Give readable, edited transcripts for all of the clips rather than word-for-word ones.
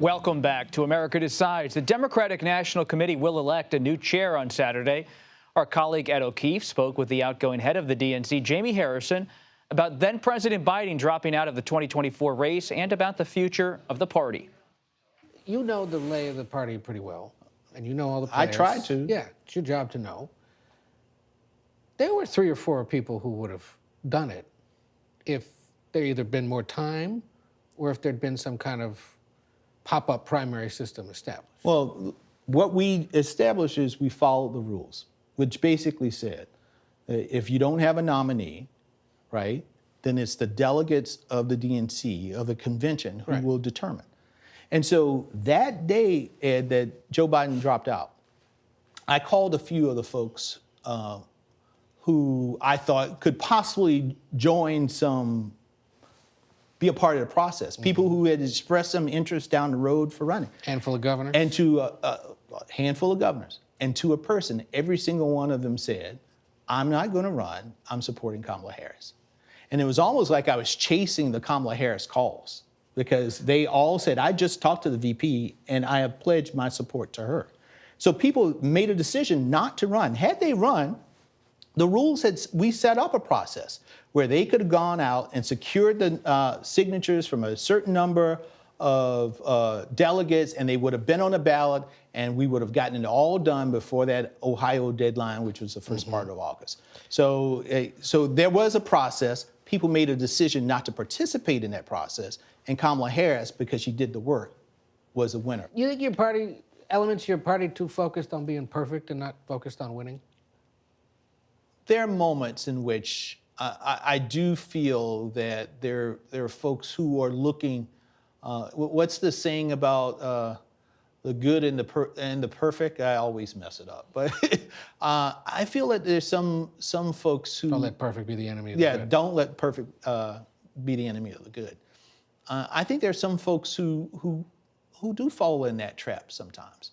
Welcome back to America Decides. The Democratic National Committee will elect a new chair on Saturday. Our colleague Ed O'Keefe spoke with the outgoing head of the DNC, Jaime Harrison, about then-President Biden dropping out of the 2024 race and about the future of the party. You know the lay of the party pretty well, and you know all the players. I try to. Yeah, it's your job to know. There were 3 or 4 people who would have done it if there either been more time or if there'd been some kind of pop-up primary system established. Well, what we established is we followed the rules, which basically said if you don't have a nominee, right, then it's the delegates of the DNC, of the convention, who will determine. And so that day, Ed, that Joe Biden dropped out, I called a few of the folks who I thought could possibly be a part of the process. People who had expressed some interest down the road for running. Handful of governors? And to a handful of governors. And to a person, every single one of them said, I'm not going to run, I'm supporting Kamala Harris. And it was almost like I was chasing the Kamala Harris calls, because they all said, I just talked to the VP and I have pledged my support to her. So people made a decision not to run. Had they run, the rules we set up a process where they could have gone out and secured the signatures from a certain number of delegates, and they would have been on the ballot, and we would have gotten it all done before that Ohio deadline, which was the first part of August. So, so there was a process. People made a decision not to participate in that process, and Kamala Harris, because she did the work, was the winner. You think your party, elements of your party, too focused on being perfect and not focused on winning? There are moments in which I do feel that there are folks who are looking. What's the saying about the good and the perfect? I always mess it up, but I feel that there's some folks who don't let perfect be the enemy of the good. Yeah, don't let perfect be the enemy of the good. I think there are some folks who do fall in that trap sometimes.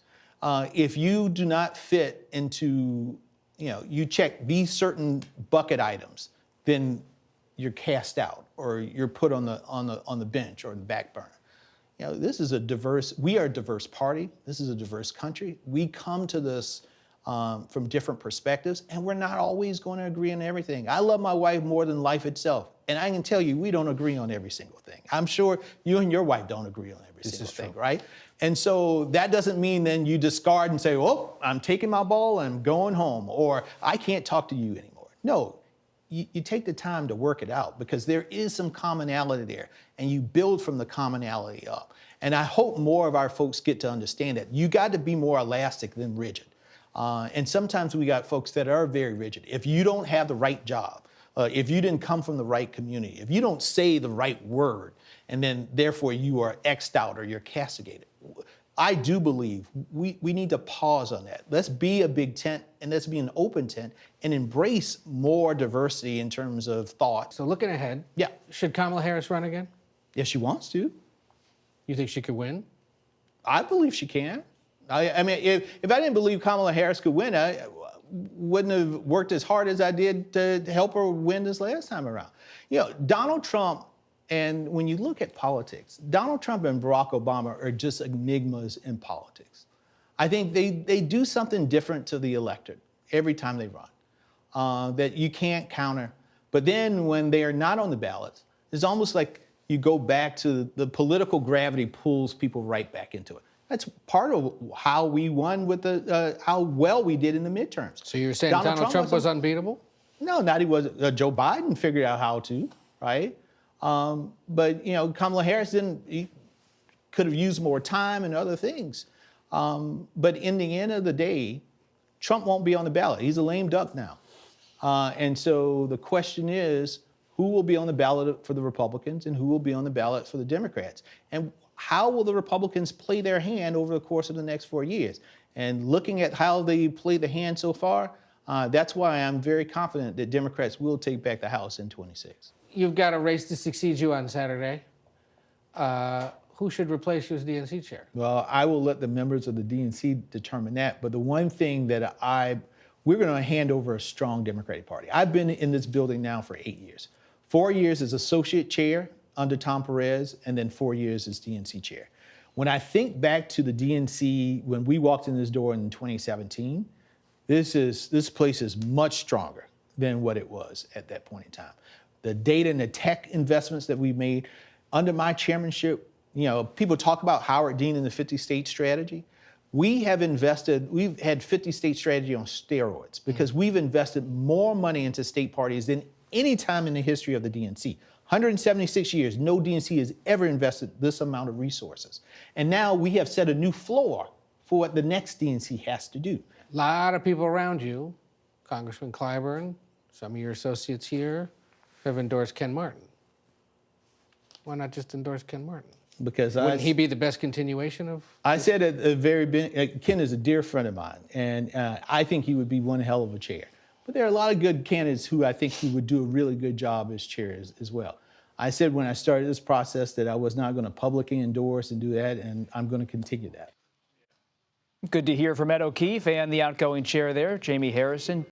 If you do not fit into, you check these certain bucket items, then you're cast out or you're put on the bench or the back burner. This is we are a diverse party. This is a diverse country. We come to this from different perspectives, and we're not always going to agree on everything. I love my wife more than life itself, and I can tell you we don't agree on every single thing. I'm sure you and your wife don't agree on every single thing, right? And so that doesn't mean then you discard and say, oh, I'm taking my ball and I'm going home, or I can't talk to you anymore. No. You take the time to work it out, because there is some commonality there, and you build from the commonality up. And I hope more of our folks get to understand that. You got to be more elastic than rigid. And sometimes we got folks that are very rigid. If you don't have the right job, if you didn't come from the right community, if you don't say the right word, and then therefore you are X'd out or you're castigated. I do believe we need to pause on that. Let's be a big tent, and let's be an open tent and embrace more diversity in terms of thought. So looking ahead, should Kamala Harris run again? If she wants to. You think she could win? I believe she can. I mean, if I didn't believe Kamala Harris could win, I wouldn't have worked as hard as I did to help her win this last time around. Donald Trump, and when you look at politics, Donald Trump and Barack Obama are just enigmas in politics. I think they do something different to the electorate every time they run that you can't counter. But then when they are not on the ballots, it's almost like you go back to the political gravity pulls people right back into it. That's part of how we won with how well we did in the midterms. So you're saying Donald Trump was unbeatable? No, not he wasn't. Joe Biden figured out how to, right? But Kamala Harris could have used more time and other things. But in the end of the day, Trump won't be on the ballot. He's a lame duck now. And so the question is, who will be on the ballot for the Republicans and who will be on the ballot for the Democrats? And how will the Republicans play their hand over the course of the next 4 years? And looking at how they played the hand so far, that's why I'm very confident that Democrats will take back the House in 26. You've got a race to succeed you on Saturday. Who should replace you as DNC chair? Well, I will let the members of the DNC determine that. But the one thing that we're going to hand over a strong Democratic Party. I've been in this building now for 8 years. 4 years as associate chair under Tom Perez, and then 4 years as DNC chair. When I think back to the DNC, when we walked in this door in 2017, this place is much stronger than what it was at that point in time. The data and the tech investments that we've made under my chairmanship, people talk about Howard Dean and the 50-state strategy. We've had 50-state strategy on steroids because we've invested more money into state parties than any time in the history of the DNC. 176 years, no DNC has ever invested this amount of resources. And now we have set a new floor for what the next DNC has to do. A lot of people around you, Congressman Clyburn, some of your associates here, have endorsed Ken Martin. Why not just endorse Ken Martin? Because Wouldn't he be the best continuation of? I said at the very beginning, Ken is a dear friend of mine, and I think he would be one hell of a chair. But there are a lot of good candidates who I think he would do a really good job as chair as well. I said when I started this process that I was not going to publicly endorse and do that, and I'm going to continue that. Good to hear from Ed O'Keefe and the outgoing chair there, Jaime Harrison.